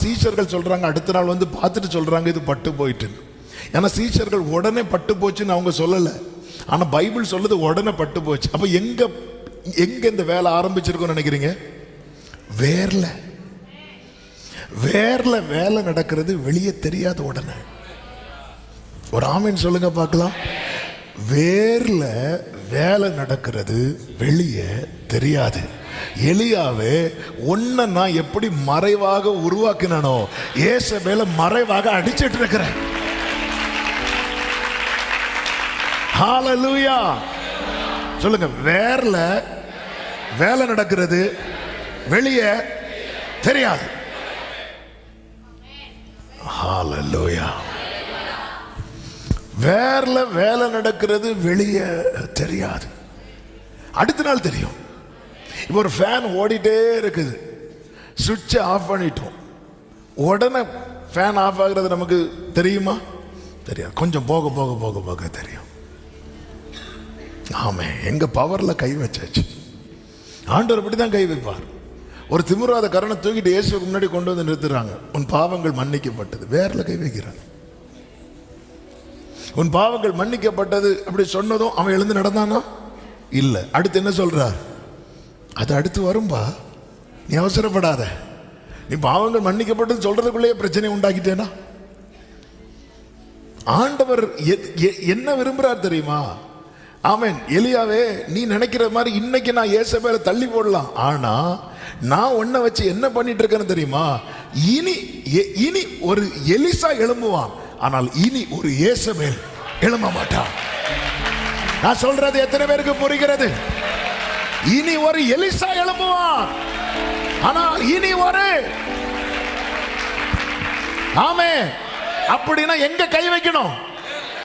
சீஷர்கள் சொல்றாங்க, அடுத்த நாள் வந்து பார்த்துட்டு சொல்றாங்க இது பட்டு போயிட்டு. ஏன்னா சீஷர்கள் உடனே பட்டு போச்சுன்னு அவங்க சொல்லலை, ஆனா பைபிள் சொல்லுது உடனே பட்டு போச்சு. அப்ப எங்க எங்க இந்த வேலை ஆரம்பிச்சிருக்கோம்னு நினைக்கிறீங்க? வேர்ல வேர்ல வேலை நடக்கிறது வெளியே தெரியாத உடனே. ஒரு ஆமீன் சொல்லுங்க பார்க்கலாம். வேர்ல வேலை நடக்கிறது வெளியே தெரியாது. எலியாவே ஒன்ன நான் எப்படி மறைவாக உருவாக்கினானோ ஏசபேல மறைவாக அடிச்சிட்டு இருக்கிறேன். ஹalleluya சொல்லுங்க. வேர்ல வேலை நடக்கிறது வெளியே தெரியாது. ஹalleluya. வேர்ல வேலை நடக்கிறது வெளியே தெரியாது, அடுத்த நாள் தெரியும். இப்போ ஒரு ஃபேன் ஓடிட்டே இருக்குது, சுவிட்சை ஆஃப் பண்ணிட்டோம், உடனே ஃபேன் ஆஃப் ஆகுறது நமக்கு தெரியுமா? தெரியாது. கொஞ்சம் போக போக போக போக தெரியும். ஆமே, எங்க பவர்ல கை வச்சாச்சு. ஆண்டவர் அப்படி தான் கை வைப்பார். ஒரு திமிராத கரணை தூக்கிட்டு இயேசுக்கு முன்னாடி கொண்டு வந்து நிறுத்துறாங்க. உன் பாவங்கள் மன்னிக்கப்பட்டது. வேர்ல கை வைக்கிறாங்க. உன் பாவங்கள் மன்னிக்கப்பட்டது அப்படி சொன்னதும் அவன் எழுந்து நடந்தானா? இல்ல. அடுத்து என்ன சொல்றார்? அது அடுத்து வரும்பா, நீ அவசரப்படாத. நீ பாவங்கள் மன்னிக்கப்பட்டது சொல்றதுக்குள்ளேயே பிரச்சனை உண்டாக்கிட்டேனா? ஆண்டவர் என்ன விரும்புறார் தெரியுமா? ஆமென். எலியாவே, நீ நினைக்கிற மாதிரி இன்னைக்கு நான் ஏசபேல தள்ளி போடலாம், ஆனா நான் உன்னை வச்சு என்ன பண்ணிட்டு இருக்கேன்னு தெரியுமா? இனி ஒரு எலிசா எழும்புவான், ஆனால் இனி ஒரு ஏசபேல் எழும்ப மாட்டான். நான் சொல்றது எத்தனை பேருக்கு புரிகிறது? இனி ஒரு எலிசா எழும்புவான், ஆனால் இனி ஒரு ஆமே. அப்படின்னா எங்க கை வைக்கணும்?